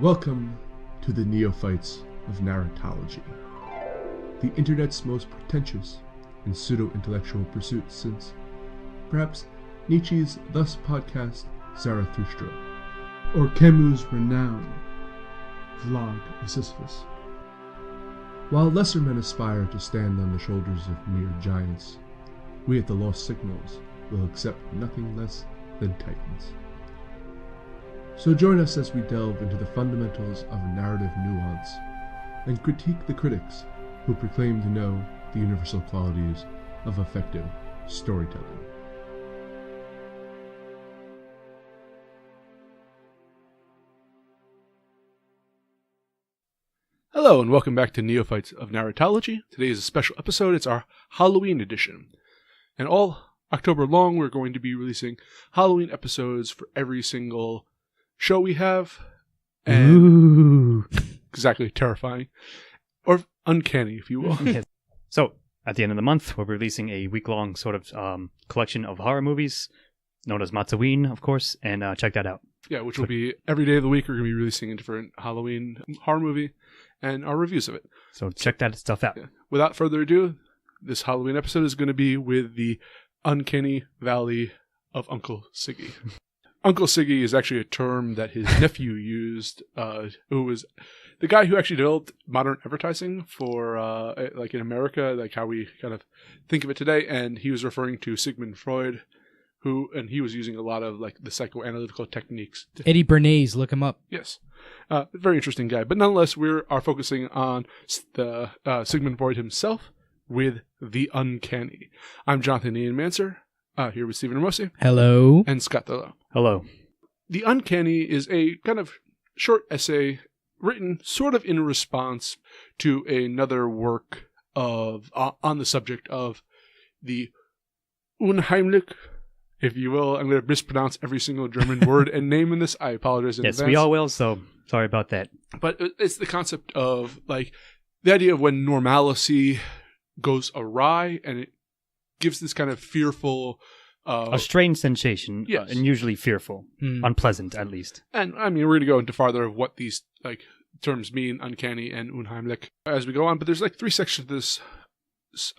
Welcome to the neophytes of Narratology, the internet's most pretentious and pseudo-intellectual pursuit since, perhaps, Nietzsche's thus podcast Zarathustra, or Camus' renowned Vlog of Sisyphus. While lesser men aspire to stand on the shoulders of mere giants, we at the Lost Signals will accept nothing less than titans. So join us as we delve into the fundamentals of narrative nuance and critique the critics who proclaim to know the universal qualities of effective storytelling. Hello and welcome back to Neophytes of Narratology. Today is a special episode. It's our Halloween edition. And all October long, we're going to be releasing Halloween episodes for every single show we have. And exactly, terrifying. Or uncanny, if you will. Yes. So, at the end of the month, we're releasing a week-long sort of collection of horror movies, known as Matsaween, of course, and check that out. Yeah, which will be every day of the week. We're going to be releasing a different Halloween horror movie and our reviews of it. So check that stuff out. Yeah. Without further ado, this Halloween episode is going to be with the Uncanny Valley of Uncle Siggy. Uncle Siggy is actually a term that his nephew used, who was the guy who actually developed modern advertising for, like in America, like how we kind of think of it today. And he was referring to Sigmund Freud, and he was using a lot of like the psychoanalytical techniques. Eddie Bernays, look him up. Yes. Very interesting guy. But nonetheless, we are focusing on the Sigmund Freud himself with the Uncanny. I'm Jonathan Ian Manser, here with Stephen Ramosi. Hello. And Scott Thurlow. Hello. The Uncanny is a kind of short essay written sort of in response to another work of on the subject of the Unheimlich, if you will. I'm going to mispronounce every single German word and name in this. I apologize in advance. Yes, we all will, so sorry about that. But it's the concept of, like, the idea of when normalcy goes awry and it gives this kind of fearful... a strange sensation, yes. And usually fearful. Unpleasant, at least. And, I mean, we're going to go into farther of what these, like, terms mean, uncanny and unheimlich, as we go on. But there's, like, 3 sections of this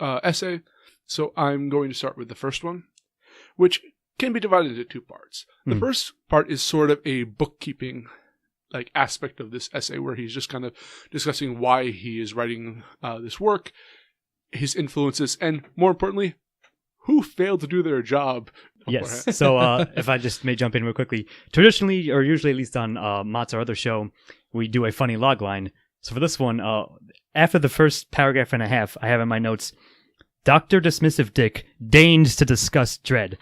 essay. So I'm going to start with the first one, which can be divided into 2 parts. The first part is sort of a bookkeeping like aspect of this essay where he's just kind of discussing why he is writing this work, his influences, and more importantly, who failed to do their job. Yes. So if I just may jump in real quickly, traditionally, or usually at least on Mott's or other show, we do a funny log line. So for this one, after the first paragraph and a half, I have in my notes, Dr. Dismissive Dick deigns to discuss dread.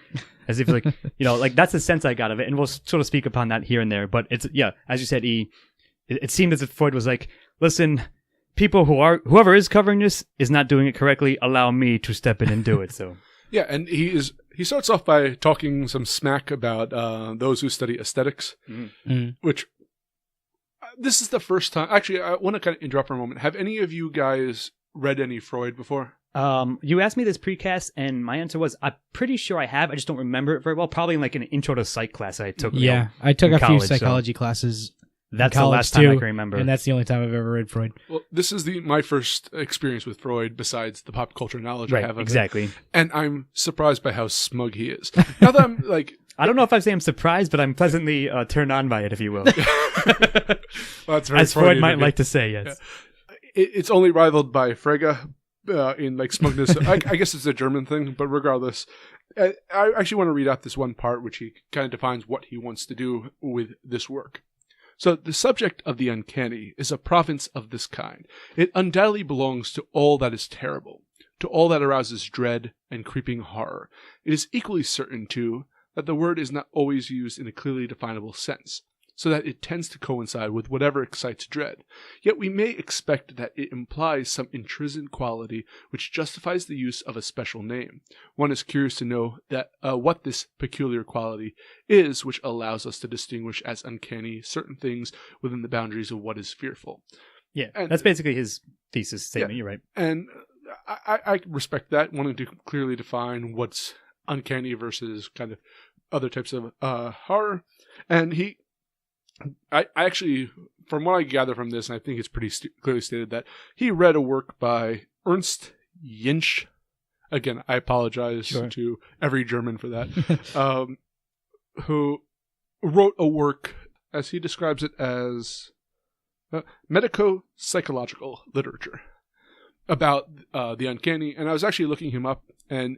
As if, like, like that's the sense I got of it. And we'll sort of speak upon that here and there. But it's, yeah, as you said, it seemed as if Freud was like, listen, people whoever is covering this is not doing it correctly. Allow me to step in and do it. So, yeah. And he starts off by talking some smack about those who study aesthetics, which this is the first time. Actually, I want to kind of interrupt for a moment. Have any of you guys read any Freud before? You asked me this precast, and my answer was, I'm pretty sure I have. I just don't remember it very well. Probably in like an intro to psych class I took. Yeah, I took a college, few psychology classes. That's the last time I can remember. And that's the only time I've ever read Freud. Well, this is my first experience with Freud besides the pop culture knowledge I have of exactly. it. And I'm surprised by how smug he is. Now that I'm like... I don't know if I say I'm surprised, but I'm pleasantly turned on by it, if you will. Well, that's very as Freud might like to say, yes. Yeah. It's only rivaled by Frege in like smugness. I guess it's a German thing, but regardless, I actually want to read out this one part which he kind of defines what he wants to do with this work. So the subject of the uncanny is a province of this kind. It undoubtedly belongs to all that is terrible, to all that arouses dread and creeping horror. It is equally certain, too, that the word is not always used in a clearly definable sense, so that it tends to coincide with whatever excites dread. Yet we may expect that it implies some intrinsic quality which justifies the use of a special name. One is curious to know that what this peculiar quality is which allows us to distinguish as uncanny certain things within the boundaries of what is fearful. Yeah, and that's basically his thesis statement, yeah. You're right. And I respect that, wanting to clearly define what's uncanny versus kind of other types of horror. And he I actually, from what I gather from this, and I think it's pretty clearly stated that he read a work by Ernst Jentsch. Again, I apologize to every German for that. Who wrote a work, as he describes it, as medico-psychological literature about the uncanny. And I was actually looking him up, and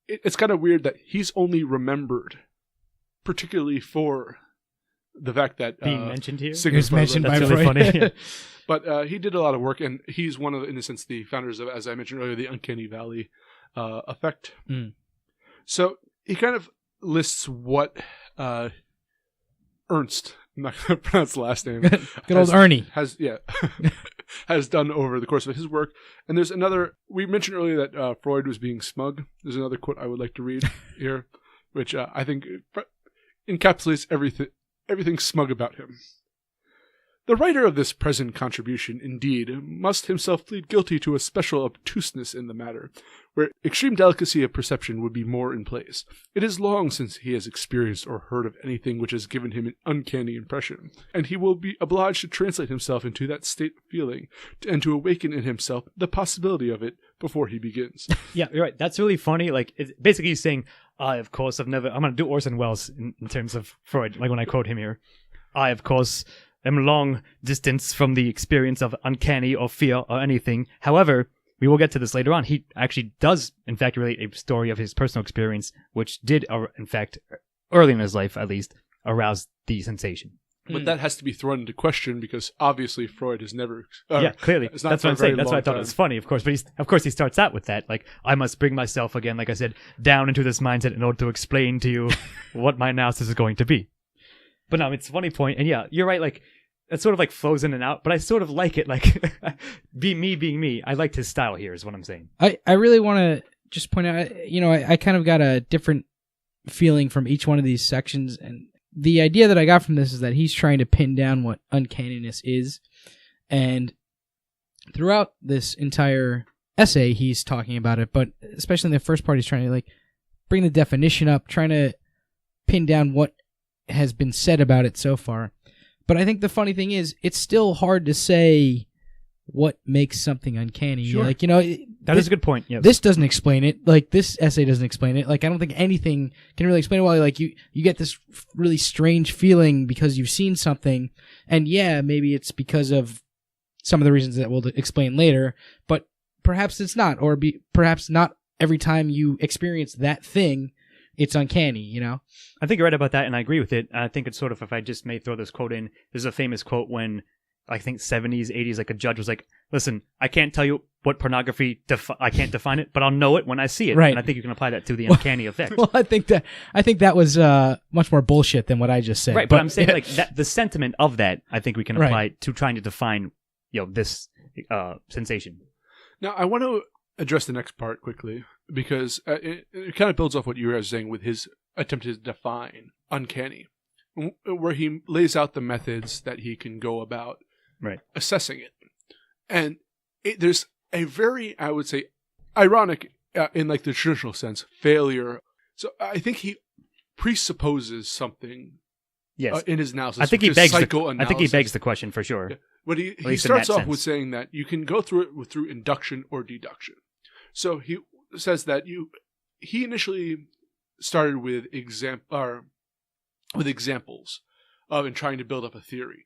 it's kind of weird that he's only remembered, particularly for the fact that being mentioned here. Sigmund Freud mentioned by That's really Freud. funny. But he did a lot of work, and he's one of, in a sense, the founders of, as I mentioned earlier, the Uncanny Valley effect. Mm. So he kind of lists what Ernst, I'm not going to pronounce the last name. Good old Ernie. Has done over the course of his work. And there's another, we mentioned earlier that Freud was being smug. There's another quote I would like to read here, which I think encapsulates everything smug about him. The writer of this present contribution, indeed, must himself plead guilty to a special obtuseness in the matter, where extreme delicacy of perception would be more in place. It is long since he has experienced or heard of anything which has given him an uncanny impression, and he will be obliged to translate himself into that state of feeling, and to awaken in himself the possibility of it before he begins. Yeah, you're right. That's really funny. Like, it's basically he's saying, I'm going to do Orson Welles in terms of Freud, like when I quote him here. I, of course, am long distance from the experience of uncanny or fear or anything. However, we will get to this later on. He actually does, in fact, relate a story of his personal experience, which did, in fact, early in his life at least, arouse the sensation. But that has to be thrown into question because obviously Freud has never. Clearly. That's what I'm saying. That's why I thought it was funny, of course. But of course, he starts out with that. Like, I must bring myself again, like I said, down into this mindset in order to explain to you what my analysis is going to be. But no, it's a funny point. And yeah, you're right. Like, it sort of like flows in and out, but I sort of like it. Like, being me. I liked his style here, is what I'm saying. I really want to just point out, I kind of got a different feeling from each one of these sections, and the idea that I got from this is that he's trying to pin down what uncanniness is, and throughout this entire essay, he's talking about it, but especially in the first part, he's trying to like bring the definition up, trying to pin down what has been said about it so far. But I think the funny thing is, it's still hard to say what makes something uncanny. Sure. Like, That is a good point. Yes. This doesn't explain it. Like, this essay doesn't explain it. Like, I don't think anything can really explain it. Well, like, you get this really strange feeling because you've seen something, and yeah, maybe it's because of some of the reasons that we'll explain later, but perhaps it's not, or perhaps not every time you experience that thing, it's uncanny, I think you're right about that, and I agree with it. I think it's sort of, if I just may throw this quote in, there's a famous quote when, I think 70s, 80s, like a judge was like, listen, I can't tell you what pornography, I can't define it, but I'll know it when I see it. Right. And I think you can apply that to the uncanny effect. Well, I think that was much more bullshit than what I just said. Right, but I'm saying like that, the sentiment of that, I think we can apply to trying to define, this sensation. Now, I want to address the next part quickly because it kind of builds off what you were saying with his attempt to define uncanny, where he lays out the methods that he can go about assessing it. And there's a very, I would say, ironic, in like the traditional sense, failure. So I think he presupposes something in his analysis. I think he begs the question for sure. Yeah. But he starts off with saying that you can go through it through induction or deduction. So he says that he initially started with examples of and trying to build up a theory.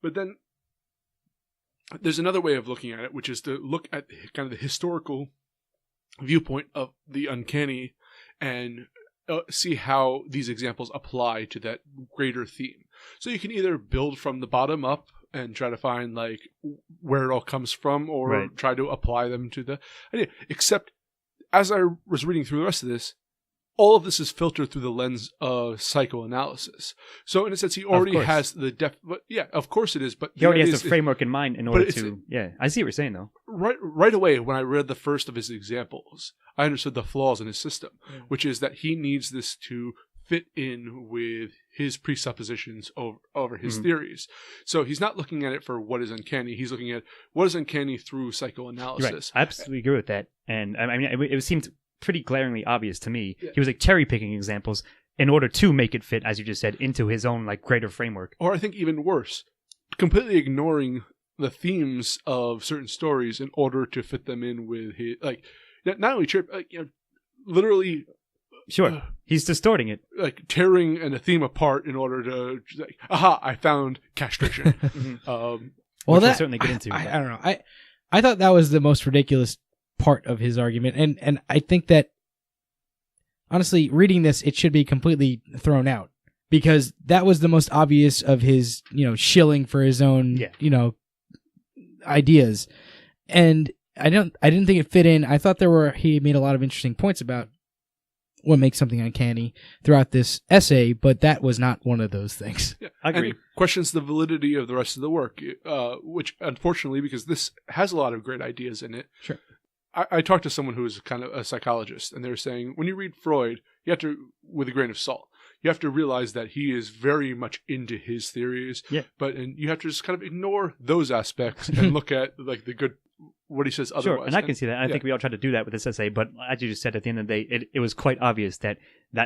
But then there's another way of looking at it, which is to look at kind of the historical viewpoint of the uncanny and see how these examples apply to that greater theme. So you can either build from the bottom up and try to find like where it all comes from, or try to apply them to the idea. Except, as I was reading through the rest of this, all of this is filtered through the lens of psychoanalysis. So in a sense, he already has the but yeah, of course it is. But he already has the framework in mind in order to. Yeah, I see what you're saying though. Right away, when I read the first of his examples, I understood the flaws in his system, which is that he needs this to fit in with his presuppositions over his theories. So he's not looking at it for what is uncanny. He's looking at what is uncanny through psychoanalysis. Right. I absolutely agree with that. And I mean, it seemed pretty glaringly obvious to me. Yeah. He was like cherry picking examples, in order to make it fit, as you just said, into his own like greater framework. Or I think even worse, completely ignoring the themes of certain stories in order to fit them in with his, like, not only literally. Sure, he's distorting it, like tearing a theme apart in order to, like, aha, I found castration. Well, we'll that certainly get into. I don't know. I thought that was the most ridiculous part of his argument, and I think that honestly, reading this, it should be completely thrown out because that was the most obvious of his, shilling for his own, ideas, and I didn't think it fit in. I thought he made a lot of interesting points about what makes something uncanny throughout this essay, but that was not one of those things. Yeah. I agree. And it questions the validity of the rest of the work, which unfortunately, because this has a lot of great ideas in it. Sure. I talked to someone who is kind of a psychologist, and they were saying when you read Freud, you have to, with a grain of salt, you have to realize that he is very much into his theories. Yeah. And you have to just kind of ignore those aspects and look at like the good, what he says otherwise. Sure, and I can see that. I think we all tried to do that with this essay, but as you just said, at the end of the day, it was quite obvious that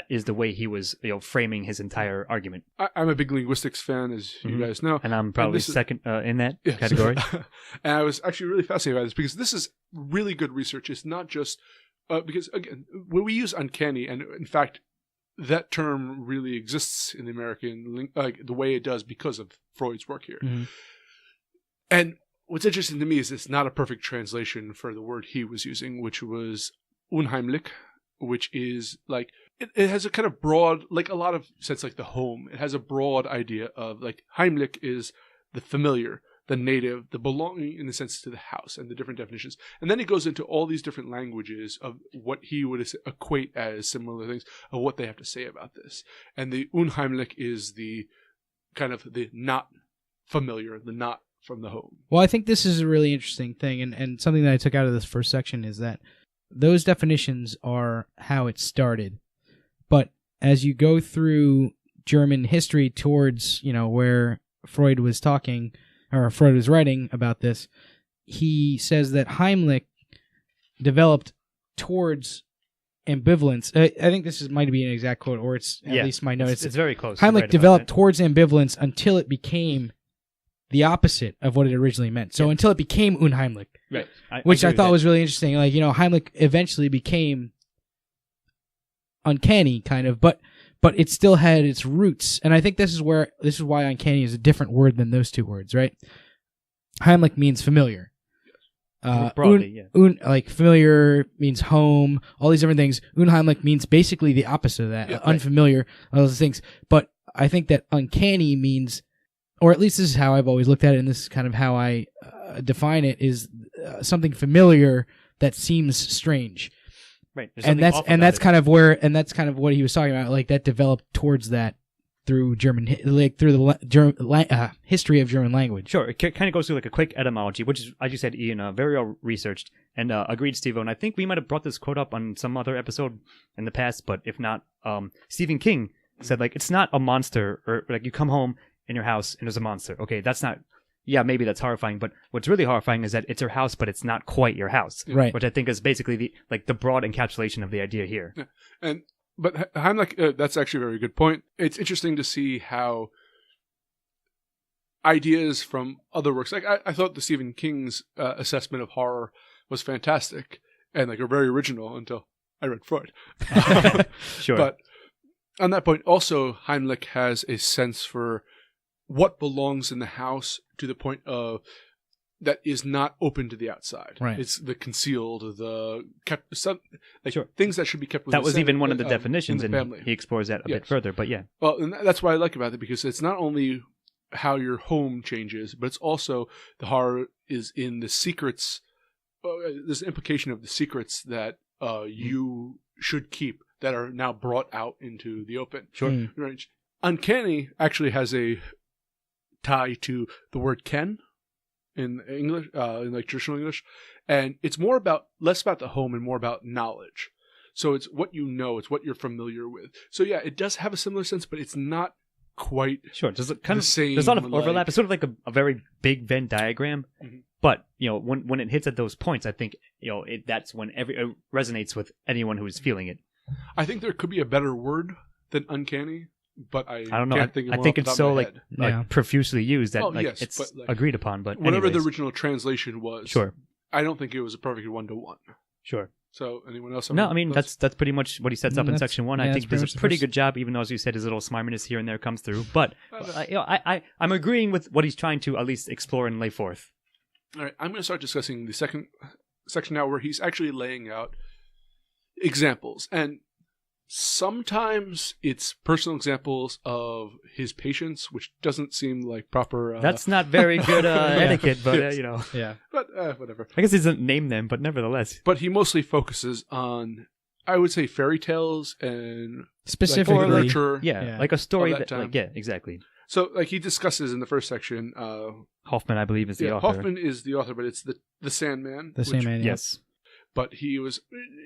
is the way he was, framing his entire argument. I'm a big linguistics fan, as you guys know, and I'm probably second in that category. And I was actually really fascinated by this because this is really good research. It's not just because again, when we use uncanny, and in fact, that term really exists in the American, like the way it does because of Freud's work here. Mm-hmm. And what's interesting to me is it's not a perfect translation for the word he was using, which was unheimlich, which is like, it has a kind of broad, like a lot of sense, like the home. It has a broad idea of like heimlich is the familiar, the native, the belonging in the sense to the house and the different definitions. And then it goes into all these different languages of what he would equate as similar things of what they have to say about this. And the unheimlich is the kind of the not familiar, the not from the home. Well, I think this is a really interesting thing, and something that I took out of this first section is that those definitions are how it started. But as you go through German history towards, where Freud was talking, or Freud was writing about this, he says that Heimlich developed towards ambivalence. I think this might be an exact quote, or it's at least my notes. It's very close. Heimlich developed towards ambivalence until it became the opposite of what it originally meant. So until it became unheimlich, right? Which I thought was really interesting. Like, Heimlich eventually became uncanny, kind of, but it still had its roots. And I think this is why uncanny is a different word than those two words, right? Heimlich means familiar. Broadly, like familiar means home, all these different things. Unheimlich means basically the opposite of that, unfamiliar, all those things. But I think that uncanny means, or at least this is how I've always looked at it, and this is kind of how I define it, is something familiar that seems strange. Right. And that's kind of what he was talking about. Like, that developed towards that through the history of German language. Sure, it kind of goes through like a quick etymology, which is, as you said, Ian, very well researched, and agreed, Steve-O. And I think we might have brought this quote up on some other episode in the past, but if not, Stephen King said, like, it's not a monster, or like you come home in your house and there's a monster. Okay, that's not. Yeah, maybe that's horrifying, but what's really horrifying is that it's your house, but it's not quite your house. Right. Which I think is basically the broad encapsulation of the idea here. Yeah. But Heimlich, that's actually a very good point. It's interesting to see how ideas from other works, like I thought the Stephen King's assessment of horror was fantastic and like very original until I read Freud. Sure. But on that point, also Heimlich has a sense for what belongs in the house to the point of that is not open to the outside. Right. It's the concealed, the kept, Sure. things that should be kept within that was even one of the definitions, in the family. And he explores that a bit further. But yeah. Well, and that's what I like about it, because it's not only how your home changes, but it's also the horror is in the secrets. There's an implication of the secrets that you should keep that are now brought out into the open. Sure. Right. Uncanny actually has a tie to the word ken in English, in like traditional English, and it's less about the home and more about knowledge. So it's what you know, it's what you're familiar with. So yeah, it does have a similar sense, but it's not quite There's kind the same. There's a lot of overlap. It's sort of like a very big Venn diagram, but when it hits at those points, I think that's when it resonates with anyone who is feeling it. I think there could be a better word than uncanny, but I don't know. can't think of I one think off the it's top of so my like head. Yeah. profusely used that Yes, it's but, like, agreed upon. But whatever anyways, the original translation was, sure, I don't think it was a perfect 1-to-1. sure. So, anyone else? have No, any I mean thoughts? that's pretty much what he sets up in That's- section 1. yeah, I that's think pretty does much a the pretty first- good job, even though as you said his little smarminess here and there comes through. But I'm agreeing with what he's trying to at least explore and lay forth. All right, I'm going to start discussing the second section now, where he's actually laying out examples, and sometimes it's personal examples of his patients, which doesn't seem like proper. That's not very good etiquette, but you know, Yeah. but whatever. I guess he doesn't name them, but nevertheless, But he mostly focuses on, I would say, fairy tales and Specifically, like, literature. yeah, like a story that that, time. like, yeah, exactly. So, like, he discusses in the first section. Hoffman, I believe, is the author. Hoffman is the author, but it's the Sandman. the same man. Yes. But he was,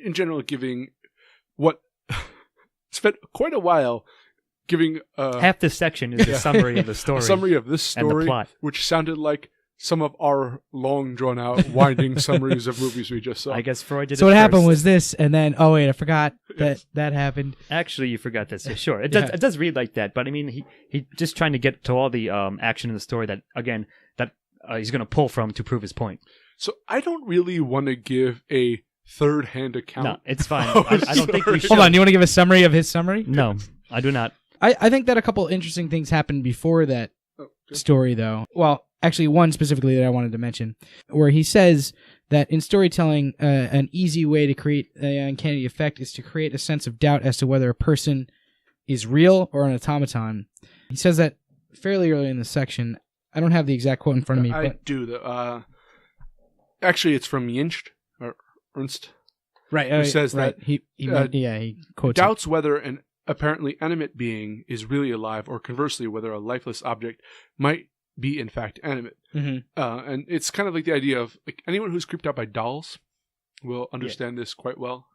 in general, giving what spent quite a while giving Half this section is the summary of the story. a summary of this and the story, plot. which sounded like some of our long, drawn out, winding summaries of movies we just saw. I guess Freud did So it what happened first. was this, and then I forgot that happened. Actually, you forgot this. Sure, it Yeah. does. It does read like that, but I mean, he just trying to get to all the action in the story that again that he's going to pull from to prove his point. So I don't really want to give a third-hand account. No, it's fine. Oh, I don't think we sorry. should. Hold on, you want to give a summary of his summary? No, I do not. I think that a couple interesting things happened before that Oh, okay. story, though. Well, actually, one specifically that I wanted to mention, where he says that in storytelling, an easy way to create an uncanny effect is to create a sense of doubt as to whether a person is real or an automaton. He says that fairly early in the section. I don't have the exact quote in front of me, I but do, though. Actually, it's from Jenscht, or Ernst. right, who says right. that, he he quotes it. Doubts whether an apparently animate being is really alive, or conversely, whether a lifeless object might be in fact animate. Mhm. And it's kind of like the idea of, like, anyone who's creeped out by dolls will understand this quite well.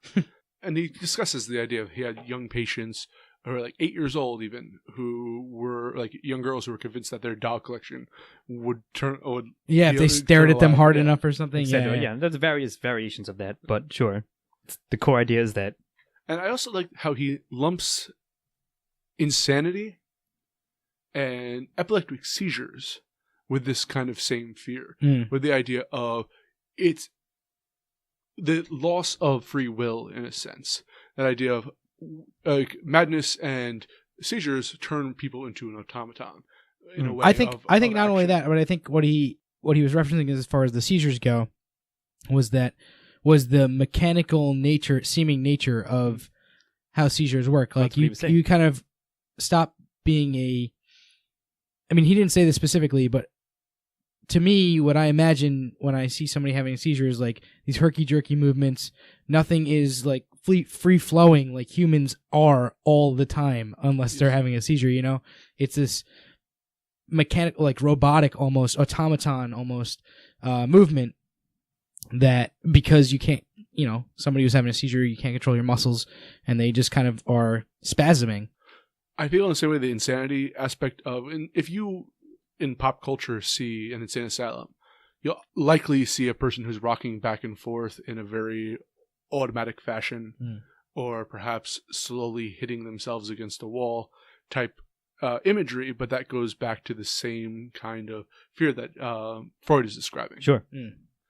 And he discusses the idea of he had young patients who were like 8 years old, even, who were like young girls who were convinced that their doll collection would turn. Yeah, if they stared at them hard enough or something. Etc. Yeah. Yeah, there's various variations of that, but sure, the core idea is that. And I also like how he lumps insanity and epileptic seizures with this kind of same fear, with the idea of it's the loss of free will, in a sense. That idea of madness and seizures turn people into an automaton in a way. I think of not only action. that, but I think what he was referencing as far as the seizures go was the mechanical seeming nature of how seizures work. Like That's what he was saying. you kind of stop being I mean, he didn't say this specifically, but to me, what I imagine when I see somebody having a seizure is like these herky-jerky movements. Nothing is like free-flowing like humans are all the time unless they're having a seizure, you know? It's this mechanical, like robotic almost, automaton almost movement that because you can't, somebody who's having a seizure, you can't control your muscles and they just kind of are spasming. I feel in the same way the insanity aspect of, and if you in pop culture see an insane asylum, you'll likely see a person who's rocking back and forth in a very automatic fashion, or perhaps slowly hitting themselves against a wall type imagery, but that goes back to the same kind of fear that Freud is describing. Sure.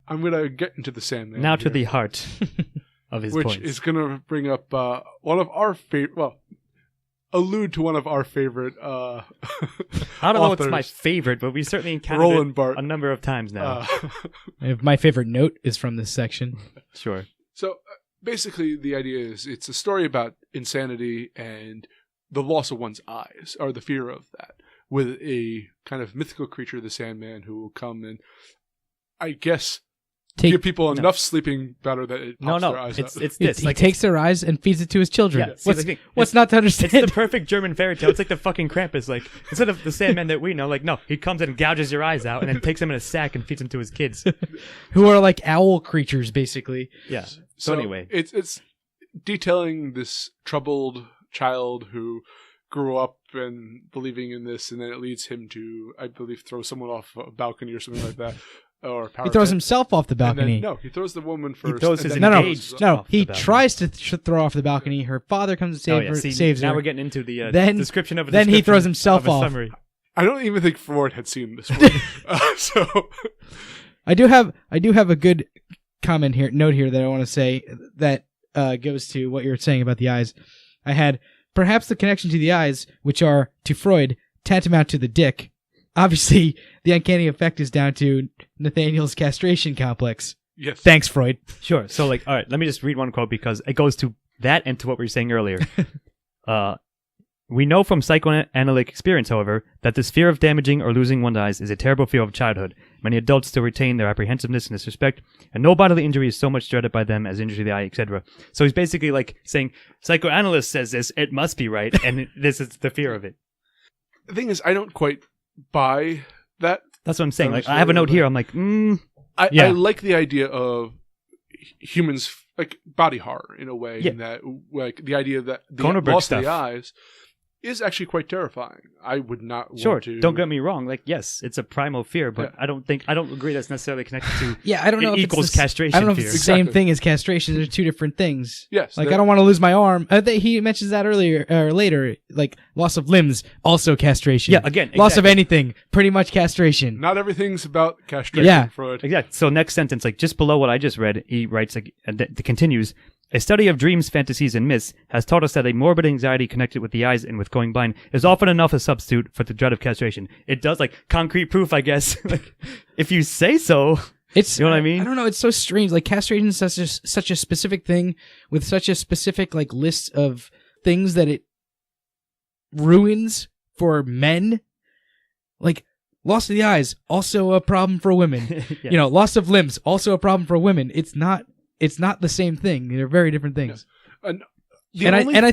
I'm going to get into the Sandman Now to here, the heart of his which points. is going to bring up one of our favorite, allude to one of our favorite I don't know if it's my authors. favorite, but we certainly encountered Roland it Barthes. a number of times now. My favorite note is from this section. Sure. So basically, the idea is it's a story about insanity and the loss of one's eyes, or the fear of that, with a kind of mythical creature, the Sandman, who will come and, I guess, give people enough sleeping powder that it pops their eyes out. It's this. He takes their eyes and feeds it to his children. Yeah, see, What's not to understand? It's the perfect German fairy tale. It's like the fucking Krampus. Like, instead of the Sandman that we know, like, no, he comes in and gouges your eyes out and then takes them in a sack and feeds them to his kids. Who are like owl creatures, basically. Yeah. So anyway. It's detailing this troubled child who grew up and believing in this, and then it leads him to, I believe, throw someone off a balcony or something like that. or power. He throws 10. himself off the And then- balcony. no, he throws the woman first. throws and his then no, engaged no, off he the balcony. tries to throw off the balcony. Her father comes and saves now her. we're getting into the Then- description of a then he description throws himself of a off. summary. I don't even think Freud had seen this one. So I do have a good note here that I want to say that goes to what you were saying about the eyes. I had perhaps the connection to the eyes, which are to Freud tantamount to the dick. Obviously, the uncanny effect is down to Nathaniel's castration complex. yes, Thanks, Freud. Sure. So, all right, let me just read one quote because it goes to that and to what we were saying earlier. We know from psychoanalytic experience, however, that this fear of damaging or losing one's eyes is a terrible fear of childhood. Many adults still retain their apprehensiveness in this respect, and no bodily injury is so much dreaded by them as injury to the eye, etc. So he's basically saying, psychoanalyst says this, it must be right, and this is the fear of it. the thing is, I don't quite buy that. That's what I'm saying. I'm I have a note sure, here. I'm like, I like the idea of humans body horror in a way, Yeah. in that the idea that the Cronenberg loss stuff. of the eyes is actually quite terrifying. I would not sure, want to. don't get me wrong. Yes, it's a primal fear, but Yeah. I don't agree that's necessarily connected to Yeah, I don't know it if equals it's the, castration I don't know if fear. it's the same Exactly. thing as castration. They're two different things. Yes, Like, I don't want to lose my arm. He mentions that earlier or later. Like, loss of limbs, also castration. Yeah, again, Loss of exactly. anything, pretty much castration. Not everything's about castration, Yeah. Freud. Exactly. So next sentence, just below what I just read, he writes, continues, a study of dreams, fantasies, and myths has taught us that a morbid anxiety connected with the eyes and with going blind is often enough a substitute for the dread of castration. It does, concrete proof, I guess. If you say so. It's, You know what I mean? I don't know. It's so strange. Like, castration is such a specific thing with such a specific, list of things that it ruins for men. Like, loss of the eyes, also a problem for women. Yeah. Loss of limbs, also a problem for women. It's not the same thing. They're very different things. And I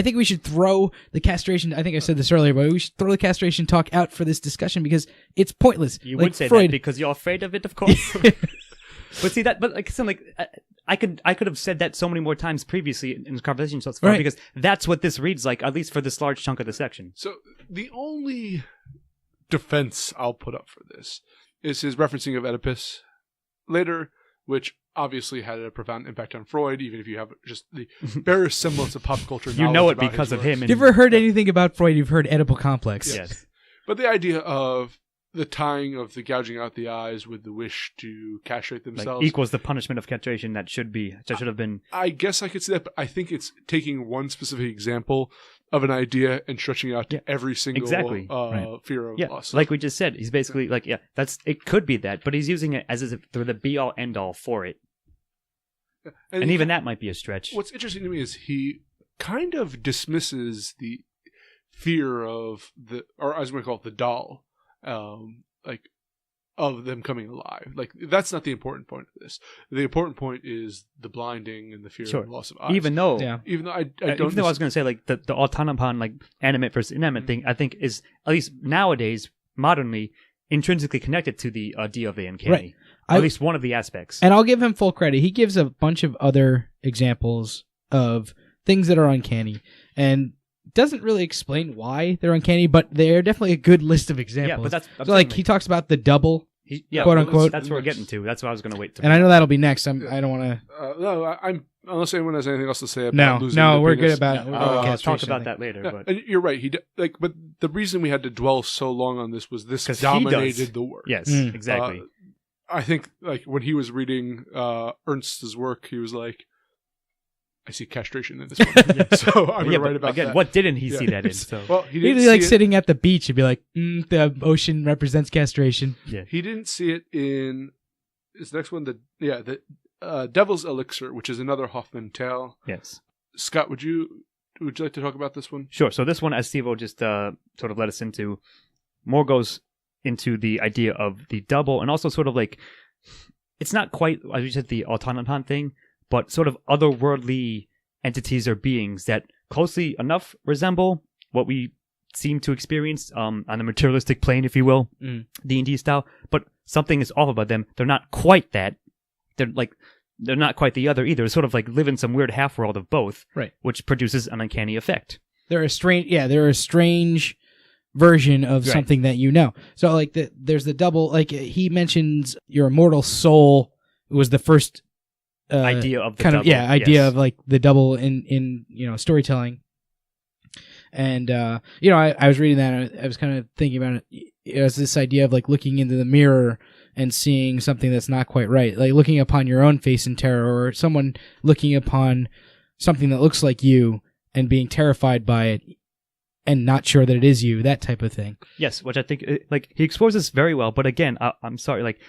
think we should throw the castration. I think I said this earlier, but we should throw the castration talk out for this discussion because it's pointless. You Like would say Freud, that because you're afraid of it, of course. But see that, I could have said that so many more times previously in this conversation so far Right. because that's what this reads like, at least for this large chunk of the section. So the only defense I'll put up for this is his referencing of Oedipus later, which obviously had a profound impact on Freud, even if you have just the barest semblance of pop culture knowledge. You know it about because his of works. him. If you ever heard anything about Freud, you've heard Oedipal complex. Yes. But the idea of the tying of the gouging out the eyes with the wish to castrate themselves Equals the punishment of castration that should have been. I guess I could see that, but I think it's taking one specific example of an idea and stretching it out to every single Exactly. fear of Yeah, loss. like we just said, he's basically it could be that, but he's using it as if they're the be all end all for it, and even that might be a stretch. What's interesting to me is he kind of dismisses the fear of or as we call it, the doll, of them coming alive. Like, that's not the important point of this. The important point is the blinding and the fear Sure. of loss of eyes. Even though I don't. even though I was going to say the autonomon animate versus inanimate thing, I think is at least nowadays modernly intrinsically connected to the idea of the uncanny. Right. At least one of the aspects. And I'll give him full credit. He gives a bunch of other examples of things that are uncanny and doesn't really explain why they're uncanny, but they're definitely a good list of examples. Yeah, but that's so he talks about the double, quote unquote. That's what we're getting to. That's what I was going to wait to. and I know that'll be next. I don't want to. No, I'm unless anyone has anything else to say about No, losing no, the we're penis. good about it. We're good about I'll talk castration, I about think. that later. Yeah, But and you're right. But the reason we had to dwell so long on this was this 'Cause he does. dominated the work. yes, Mm. exactly. I think when he was reading Ernst's work, he was like, "I see castration in this one." So I'm going to write about again, that. what didn't he Yeah. see that in? So Well, he He'd didn't be see like it. sitting at the beach and be like, the ocean represents castration. yeah, He didn't see it in his next one. The Devils Elixir, which is another Hoffman tale. yes. Scott, would you like to talk about this one? Sure. So this one, as Steve-O just sort of led us into, more goes into the idea of the double, and also sort of it's not quite, as you said, the autonomon thing, but sort of otherworldly entities or beings that closely enough resemble what we seem to experience on a materialistic plane, if you will, D&D style, but something is off about them. They're not quite that. They're not quite the other either. It's sort of live in some weird half-world of both, Right. which produces an uncanny effect. They're a strange version of Right. something that you know. So like there's the double, like he mentions your immortal soul was the first idea of the kind double. of idea yes. of like the double in storytelling. And I was reading that and I was kind of thinking about it as this idea of like looking into the mirror and seeing something that's not quite right, like looking upon your own face in terror, or someone looking upon something that looks like you and being terrified by it and not sure that it is you, that type of thing. Yes, which I think like he explores this very well. But again, I'm sorry, like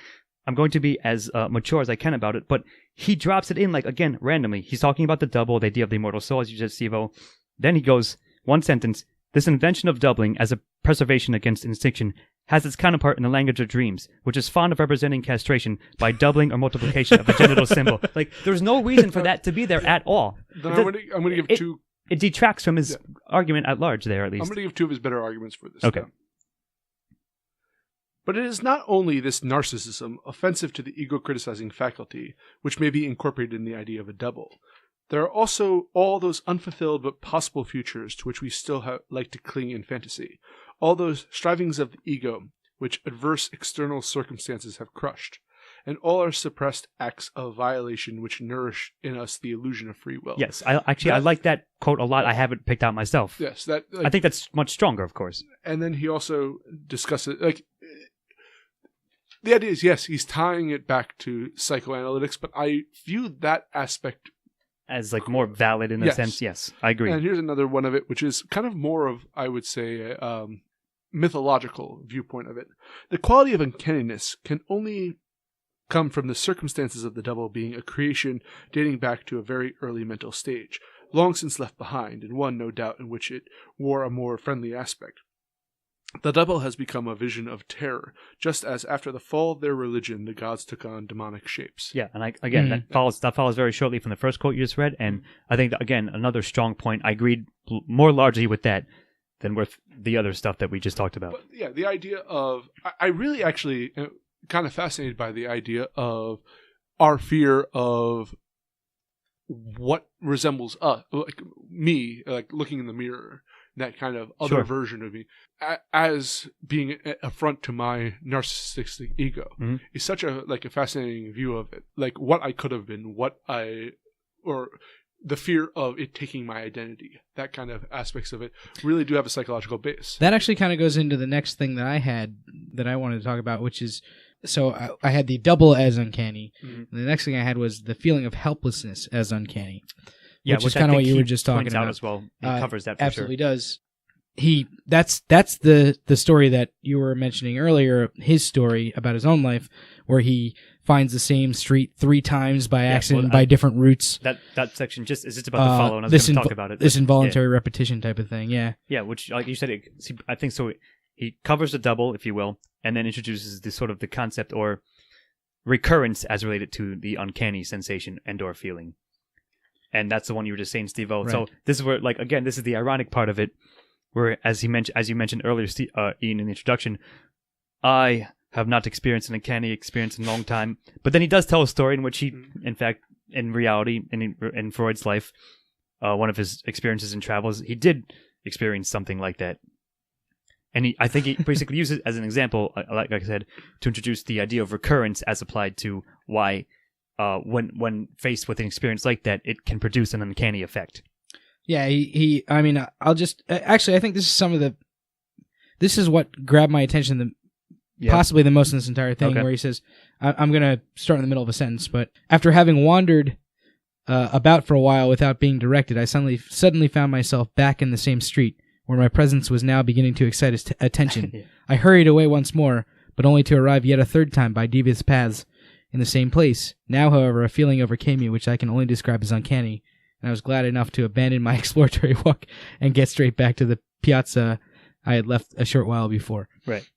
I'm going to be as mature as I can about it. But he drops it in like again randomly. He's talking about the double, the idea of the immortal soul, as you said, Steve-O. Then he goes one sentence. This invention of doubling as a preservation against extinction has its counterpart in the language of dreams, which is fond of representing castration by doubling or multiplication of a genital symbol. Like, there's no reason for that to be there at all. Then I'm going to give two. It detracts from his argument at large there, at least. I'm going to give two of his better arguments for this. Okay. Now. But it is not only this narcissism, offensive to the ego-criticizing faculty, which may be incorporated in the idea of a double. There are also all those unfulfilled but possible futures to which we still like to cling in fantasy, all those strivings of the ego which adverse external circumstances have crushed, and all our suppressed acts of violation which nourish in us the illusion of free will. Yes, I like that quote a lot. I haven't picked out myself. Yes, I think that's much stronger, of course. And then he also discusses, the idea is, yes, he's tying it back to psychoanalytics, but I view that aspect as like more valid in a sense. Yes, I agree. And here's another one of it, which is kind of more of, I would say, mythological viewpoint of it. The quality of uncanniness can only come from the circumstances of the double being a creation dating back to a very early mental stage, long since left behind, and one, no doubt, in which it wore a more friendly aspect. The double has become a vision of terror, just as after the fall of their religion, the gods took on demonic shapes. Yeah, and that follows very shortly from the first quote you just read, and I think, again, another strong point. I agreed more largely with that than with the other stuff that we just talked about. But yeah, the idea of... I really actually am kind of fascinated by the idea of our fear of what resembles us, like me, like looking in the mirror, that kind of other version of me, as being an affront to my narcissistic ego. Mm-hmm. It's such a fascinating view of it, like what I could have been, or the fear of it taking my identity. That kind of aspects of it really do have a psychological base. That actually kind of goes into the next thing that I wanted to talk about, which is, so I had the double as uncanny. Mm-hmm. And the next thing I had was the feeling of helplessness as uncanny. Yeah, which is kind of what you were just talking about as well. He covers that for absolutely sure. Does. That's the story that you were mentioning earlier, his story about his own life, where he finds the same street 3 times by accident by different routes. That section is just about to follow, and I was going to talk about it. This involuntary repetition type of thing, yeah. Yeah, which, like you said, I think so. He covers the double, if you will, and then introduces the concept or recurrence as related to the uncanny sensation and or feeling. And that's the one you were just saying, Steve-O. Right. So this is where, again, this is the ironic part of it, where, as you mentioned earlier, Ian, in the introduction, I have not experienced an uncanny experience in a long time. But then he does tell a story in which he, in fact, in reality, in Freud's life, one of his experiences in travels, he did experience something like that. And I think he basically uses it as an example, like I said, to introduce the idea of recurrence as applied to why, when faced with an experience like that, it can produce an uncanny effect. Yeah, I'll just... Actually, I think this is what grabbed my attention possibly the most in this entire thing, where he says, I'm going to start in the middle of a sentence, but after having wandered about for a while without being directed, I suddenly found myself back in the same street, where my presence was now beginning to excite his attention. Yeah. I hurried away once more, but only to arrive yet a third time by devious paths in the same place. Now, however, a feeling overcame me, which I can only describe as uncanny, and I was glad enough to abandon my exploratory walk and get straight back to the piazza I had left a short while before. Right.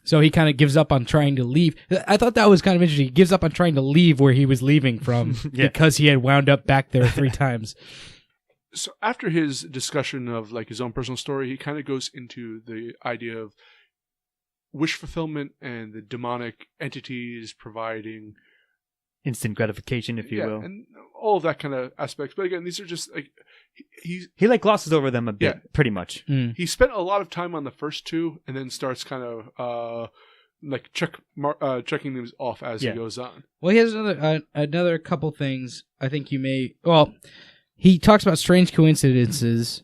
So he kind of gives up on trying to leave. I thought that was kind of interesting. He gives up on trying to leave where he was leaving from because he had wound up back there 3 times. So after his discussion of his own personal story, he kind of goes into the idea of wish fulfillment and the demonic entities providing instant gratification, if you will. And all of that kind of aspects. But again, these are just like he like glosses over them a bit, pretty much. He spent a lot of time on the first two, and then starts kind of like checking them off as he goes on. Well, he has another couple things. I think you may. Well, he talks about strange coincidences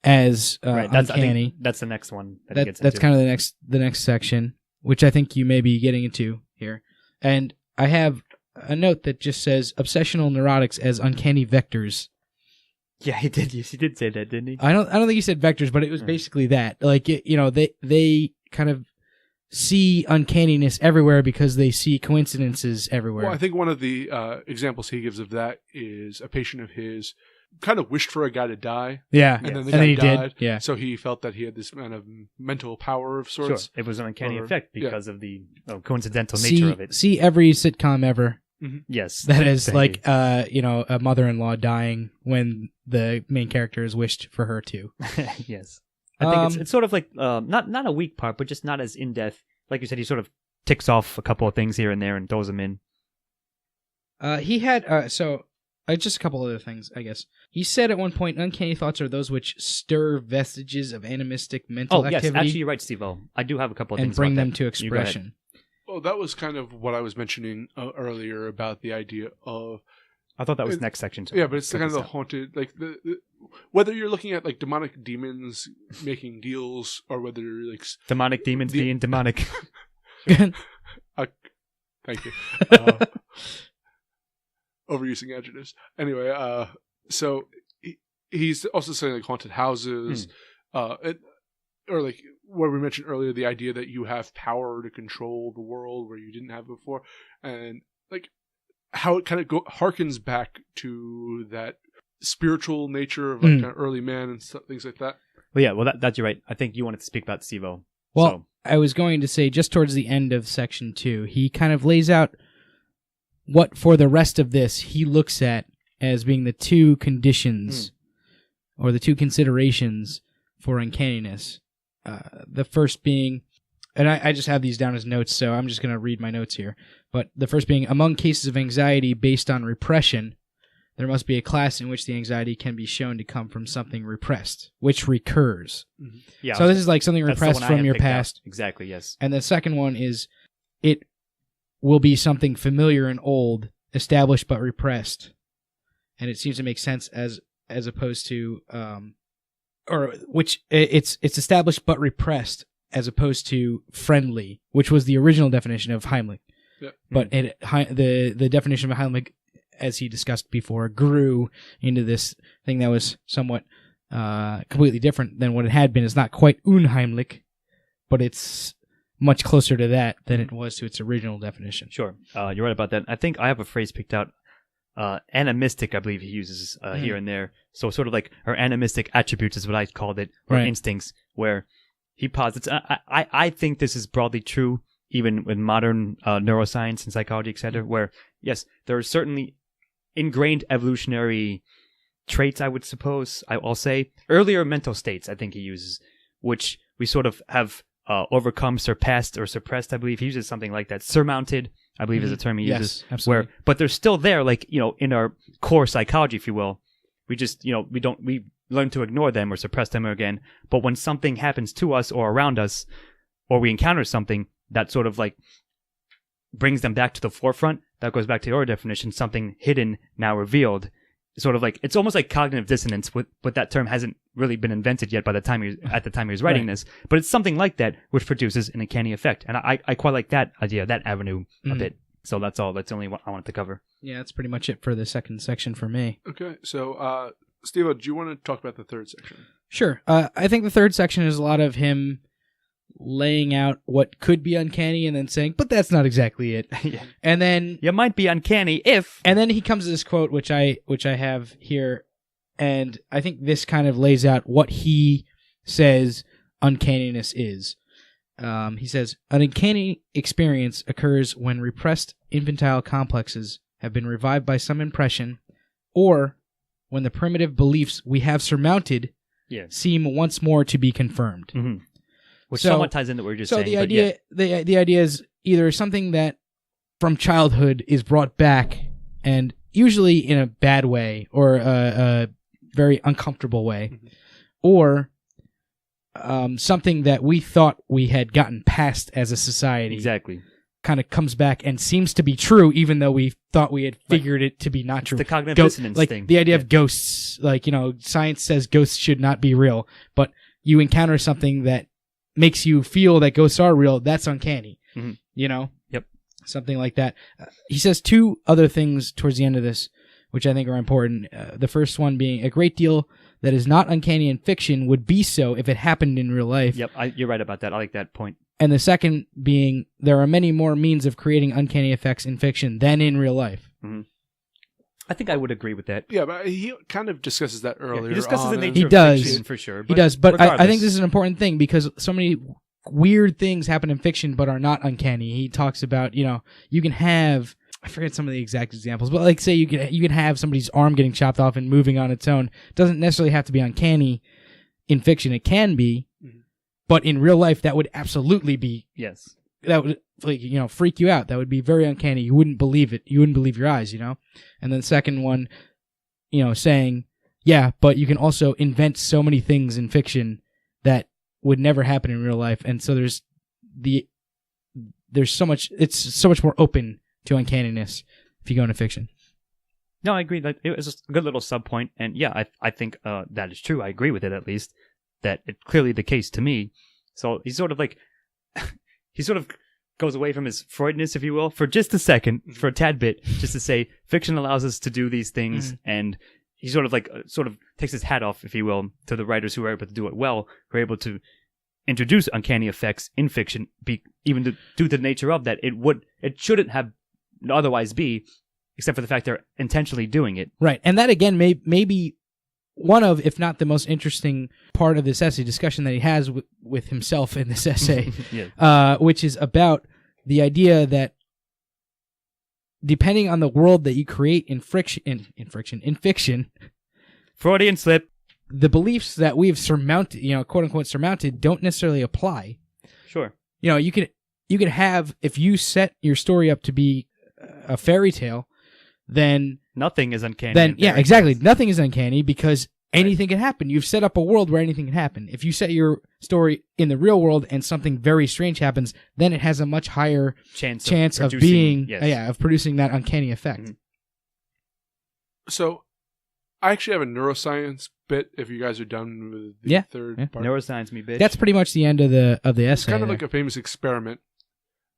as That's, uncanny. I think that's the next one that he gets into. That's kind of the next section, which I think you may be getting into here. And I have a note that just says obsessional neurotics as uncanny vectors. Yeah, he did say that, didn't he? I don't think he said vectors, but it was basically that. Like they kind of see uncanniness everywhere because they see coincidences everywhere. Well, I think one of the examples he gives of that is a patient of his kind of wished for a guy to die. Yeah, and then the and guy he died. did. Yeah, so he felt that he had this kind of mental power of sorts. Sure, it was an uncanny effect because of the coincidental nature see, of it. See every sitcom ever. Mm-hmm. Yes, that is like a mother-in-law dying when the main character has wished for her to. Yes, I think it's sort of like not a weak part, but just not as in depth. Like you said, he sort of ticks off a couple of things here and there and throws them in. He had just a couple other things, I guess. He said at one point, uncanny thoughts are those which stir vestiges of animistic mental activity. Oh, yes, actually, you're right, Steve-O. I do have a couple of things and bring about them that. to expression. Well, that was kind of what I was mentioning earlier about the idea of. I thought that was next section. Yeah, but it's kind of the haunted, like the whether you're looking at like demonic demons making deals, or whether you're like demonic demons being demonic. Thank you. Overusing adjectives. Anyway, so he's also saying like haunted houses, or like what we mentioned earlier, the idea that you have power to control the world where you didn't have before, and like how it kind of harkens back to that spiritual nature of like kind of early man and things like that. Well, yeah, well that's you're right. I think you wanted to speak about Steve-O. Well, I was going to say just towards the end of section 2, he kind of lays out what for the rest of this he looks at as being the two conditions or the two considerations for uncanniness. The first being, and I just have these down as notes, so I'm just going to read my notes here. But the first being, among cases of anxiety based on repression, there must be a class in which the anxiety can be shown to come from something repressed, which recurs. Mm-hmm. Yeah. So this is like something repressed from your past. Exactly, yes. And the second one is, it will be something familiar and old, established but repressed. And it seems to make sense as opposed to, it's established but repressed as opposed to friendly, which was the original definition of Heimlich. Yeah. But the definition of Heimlich, as he discussed before, grew into this thing that was somewhat completely different than what it had been. It's not quite unheimlich, but it's much closer to that than it was to its original definition. Sure. You're right about that. I think I have a phrase picked out. Animistic, I believe he uses here and there. So sort of like her animistic attributes is what I called it, or instincts, where he posits. I think this is broadly true, even with modern neuroscience and psychology, etc., where, yes, there are certainly ingrained evolutionary traits, I would suppose, I'll say. Earlier mental states, I think he uses, which we sort of have overcome, surpassed, or suppressed, I believe. He uses something like that. Surmounted, I believe, is a term he uses. Yes, absolutely. But they're still there, like, in our core psychology, if you will. We just, we learn to ignore them or suppress them again. But when something happens to us or around us, or we encounter something that sort of like brings them back to the forefront, that goes back to your definition, something hidden, now revealed. Sort of like, it's almost like cognitive dissonance, but that term hasn't really been invented yet at the time he was writing this. But it's something like that which produces an uncanny effect. And I quite like that idea, that avenue a bit. So that's all. That's the only one I wanted to cover. Yeah, that's pretty much it for the second section for me. Okay, so Steve, do you want to talk about the third section? Sure. I think the third section is a lot of him laying out what could be uncanny and then saying, but that's not exactly it. Yeah. And then you might be uncanny if. And then he comes to this quote, which I have here, and I think this kind of lays out what he says uncanniness is. He says, an uncanny experience occurs when repressed infantile complexes have been revived by some impression, or when the primitive beliefs we have surmounted seem once more to be confirmed. Mm-hmm. Which somewhat ties into what you're just saying. So the idea is either something that from childhood is brought back, and usually in a bad way or a very uncomfortable way, or something that we thought we had gotten past as a society. Exactly. Kind of comes back and seems to be true, even though we thought we had figured it to be not true. The cognitive dissonance like thing. The idea of ghosts, like, science says ghosts should not be real, but you encounter something that makes you feel that ghosts are real. That's uncanny. Mm-hmm. Yep. Something like that. He says two other things towards the end of this, which I think are important. The first one being a great deal that is not uncanny in fiction would be so if it happened in real life. Yep, you're right about that. I like that point. And the second being, there are many more means of creating uncanny effects in fiction than in real life. Mm-hmm. I think I would agree with that. Yeah, but he kind of discusses that earlier. Yeah, he discusses the nature He of does. fiction for sure. He does, but I think regardless. this is an important thing because so many weird things happen in fiction but are not uncanny. He talks about, you can have, I forget some of the exact examples, but like say you can have somebody's arm getting chopped off and moving on its own. It doesn't necessarily have to be uncanny in fiction. It can be, but in real life that would absolutely be. Yes. That would freak you out. That would be very uncanny. You wouldn't believe it. You wouldn't believe your eyes, And then the second one, saying, yeah, but you can also invent so many things in fiction that would never happen in real life. And so there's so much, it's so much more open to uncanniness if you go into fiction. No, I agree. Like, it was just a good little sub point. And yeah, I think that is true. I agree with it, at least. That it's clearly the case to me. So he's sort of like, he sort of goes away from his Freudness, if you will, for just a second, for a tad bit, just to say fiction allows us to do these things, and he sort of takes his hat off, if you will, to the writers who are able to do it well, who are able to introduce uncanny effects in fiction, even due to the nature of that, it shouldn't have otherwise be, except for the fact they're intentionally doing it. Right, and that again may be one of, if not the most interesting part of this essay, discussion that he has with himself in this essay, Yeah. Which is about the idea that depending on the world that you create in fiction, Freudian slip. the beliefs that we've surmounted, quote unquote surmounted, don't necessarily apply. Sure. You could have, if you set your story up to be a fairy tale, then Nothing is uncanny. Then yeah, exactly. Nothing is uncanny because anything can happen. You've set up a world where anything can happen. If you set your story in the real world and something very strange happens, then it has a much higher chance of being of producing that uncanny effect. Mm-hmm. So, I actually have a neuroscience bit. If you guys are done with the third part, Neuroscience me, bitch. That's pretty much the end of the essay. It's kind of like a famous experiment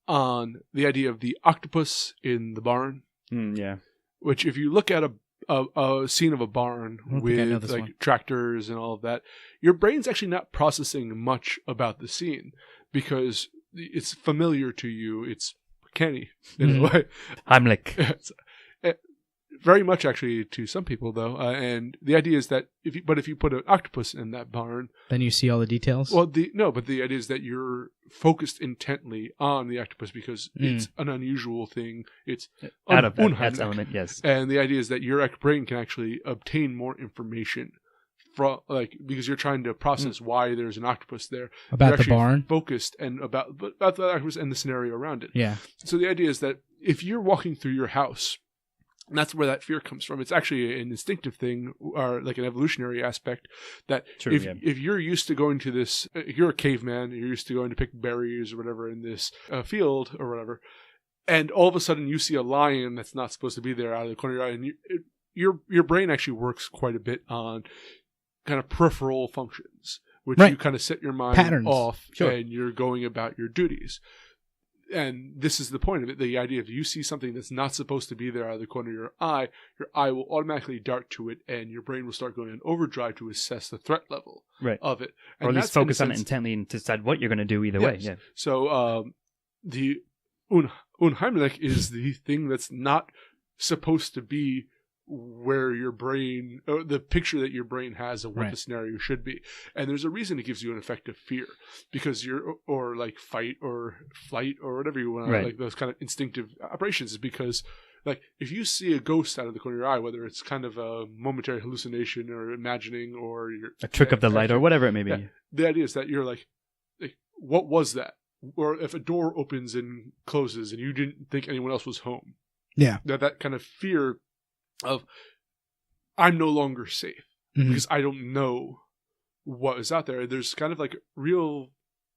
on the idea of the octopus in the barn. Yeah. Which, if you look at a scene of a barn with like tractors and all of that, your brain's actually not processing much about the scene because it's familiar to you. It's canny in a way. Heimlich. Very much actually to some people though, and the idea is that if you put an octopus in that barn, then you see all the details. Well, but the idea is that you're focused intently on the octopus because it's an unusual thing. It's out of that element, yes. And the idea is that your brain can actually obtain more information from because you're trying to process why there's an octopus there. About the barn, focused and about the octopus and the scenario around it. Yeah. So the idea is that if you're walking through your house. And that's where that fear comes from. It's actually an instinctive thing, or like an evolutionary aspect. That if you're used to going to this, if you're a caveman, you're used to going to pick berries or whatever in this field or whatever, and all of a sudden you see a lion that's not supposed to be there out of the corner of your eye, and your brain actually works quite a bit on kind of peripheral functions, which you kind of set your mind off, and you're going about your duties. And this is the point of it. The idea of you see something that's not supposed to be there out of the corner of your eye will automatically dart to it, and your brain will start going in overdrive to assess the threat level of it. And or at least focus on it intently and decide what you're going to do either way. Yeah. So the Unheimlich is the thing that's not supposed to be where your brain, or the picture that your brain has of what the scenario should be. And there's a reason it gives you an effect of fear, because or like fight or flight or whatever you want, like those kind of instinctive operations, is because like if you see a ghost out of the corner of your eye, whether it's kind of a momentary hallucination or imagining or a trick of the light or whatever it may be. The idea is that you're like, what was that? or if a door opens and closes and you didn't think anyone else was home. Yeah. That kind of fear of, I'm no longer safe because I don't know what is out there. There's kind of like real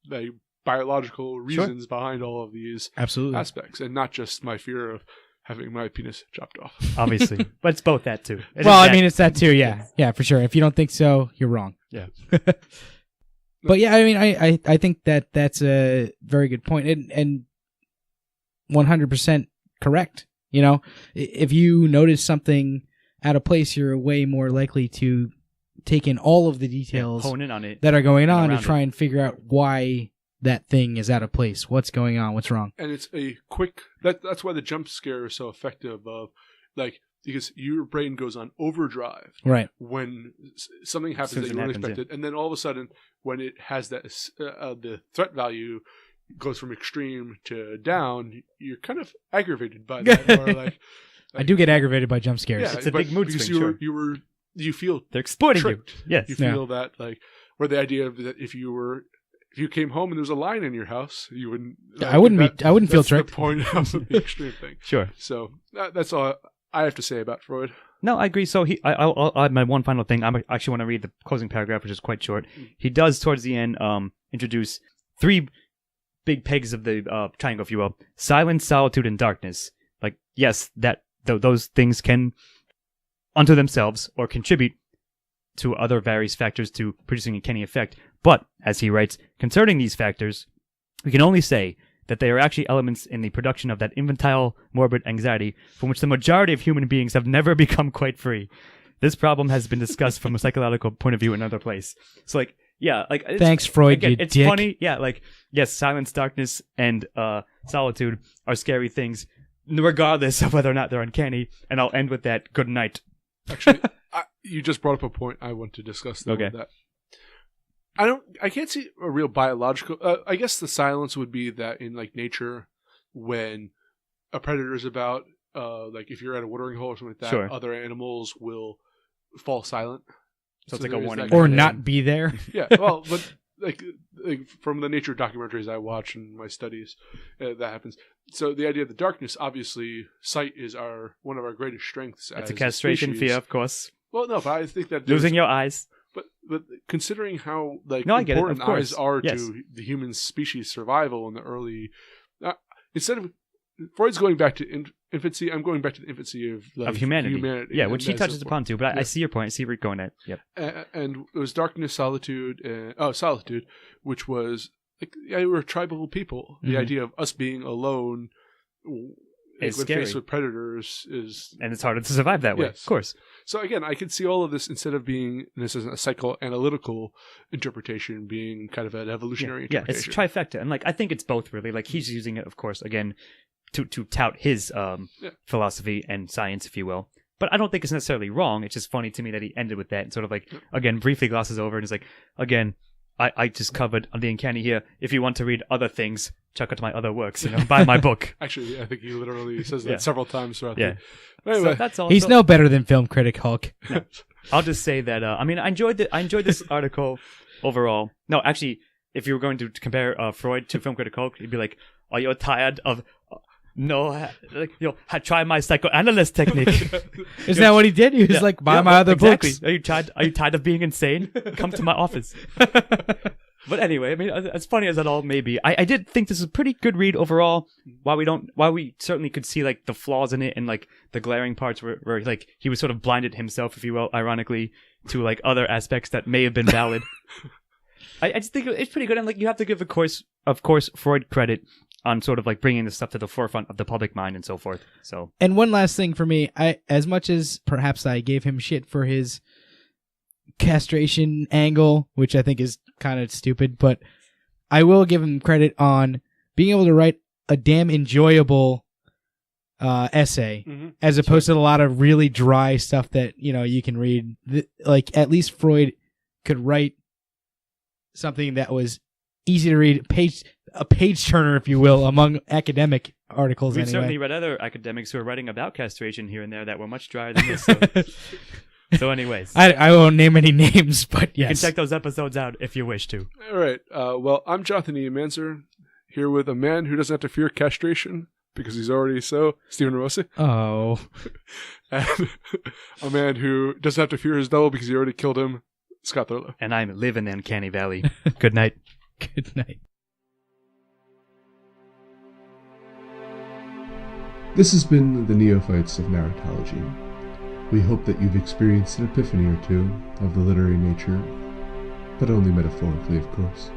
like biological reasons behind all of these aspects, and not just my fear of having my penis chopped off. Obviously. But it's both that too. It's that too, yeah. Yeah, for sure. If you don't think so, you're wrong. Yeah. But yeah, I mean, I think that's a very good point, and 100% correct. You know, if you notice something out of place, you're way more likely to take in all of the details, hone in on it, that are going on to try and figure out why that thing is out of place, what's going on, what's wrong. And it's a quick. That's why the jump scare is so effective. Of like, because your brain goes on overdrive, right, when something happens that you weren't expected, and then all of a sudden, when it has that the threat value goes from extreme to down, you're kind of aggravated by that. Or like, I do get aggravated by jump scares. Yeah, it's a big mood swing. You feel they're exploiting tricked. you. Yes, you feel that like, where the idea of that if you came home and there was a lion in your house, you wouldn't. I wouldn't feel tricked. That's the point of the extreme thing. Sure. So that's all I have to say about Freud. No, I agree. So I'll add my one final thing. I actually want to read the closing paragraph, which is quite short. He does, towards the end, introduce 3 big pegs of the triangle, if you will: silence, solitude, and darkness. Like, yes, those things can, unto themselves, or contribute to other various factors to producing a uncanny effect. But, as he writes, concerning these factors, we can only say that they are actually elements in the production of that infantile, morbid anxiety from which the majority of human beings have never become quite free. This problem has been discussed from a psychological point of view in another place. So, like, yeah, like... Thanks, Freud, again, you it's dick. funny, yeah, like, yes, silence, darkness, and solitude are scary things, regardless of whether or not they're uncanny, and I'll end with that. Good night. Actually, you just brought up a point I want to discuss though, with that. I can't see a real biological. I guess the silence would be that in like nature, when a predator is about, like if you're at a watering hole or something like that, other animals will fall silent. So it's like a warning, or not be there. Yeah, well, but like from the nature documentaries I watch and my studies, that happens. So the idea of the darkness, obviously, sight is one of our greatest strengths. It's a castration fear, of course. Well, no, but I think that losing your eyes. But considering how important eyes are to the human species survival in the early, instead of Freud's going back to infancy, I'm going back to the infancy of humanity. Yeah, which he touches upon too. But I see your point. I see where you're going at. Yep. And it was darkness, solitude, solitude, which was like, we're tribal people. The idea of us being alone, it's when scary. faced with predators, and it's harder to survive that way. Yes. Of course. So again, I could see all of this instead of being this is a psychoanalytical interpretation, being kind of an evolutionary interpretation. Yeah, it's trifecta, and like I think it's both really. Like he's using it, of course, again to tout his philosophy and science, if you will. But I don't think it's necessarily wrong. It's just funny to me that he ended with that and sort of like again briefly glosses over and is like, again, I just covered the uncanny here. If you want to read other things, check out my other works. Buy my book. Actually, I think he literally says that several times throughout. Yeah. Anyway, so that's all. He's no better than film critic Hulk. No. I'll just say that. I enjoyed this article overall. No, actually, if you were going to compare Freud to film critic Hulk, you'd be like, "Are you tired of?" Try my psychoanalyst technique. Isn't that what he did? He was like, buy my other books. Are you tired of being insane? Come to my office. But anyway, as funny as that all may be, I did think this is a pretty good read overall. While we certainly could see like the flaws in it and like the glaring parts where like he was sort of blinded himself, if you will, ironically, to like other aspects that may have been valid. I just think it's pretty good, and like you have to give, of course, Freud credit on sort of like bringing this stuff to the forefront of the public mind and so forth. So, and one last thing for me, as much as perhaps I gave him shit for his castration angle, which I think is kind of stupid, but I will give him credit on being able to write a damn enjoyable essay, as opposed to a lot of really dry stuff that you can read. Like at least Freud could write something that was easy to read, a page turner, if you will, among academic articles. We've anyway. certainly read other academics who are writing about castration here and there that were much drier than this. So anyways. I won't name any names, but yes. You can check those episodes out if you wish to. All right. Well, I'm Jonathan E. Manzer. Here with a man who doesn't have to fear castration, because he's already so, Stephen Rossi. Oh. And a man who doesn't have to fear his double because he already killed him, Scott Thurlow. And I live in the Uncanny Valley. Good night. Good night. This has been the Neophytes of Narratology. We hope that you've experienced an epiphany or two of the literary nature, but only metaphorically, of course.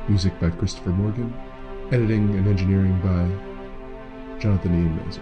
Music by Christopher Morgan. Editing and engineering by Jonathan Ian Moser.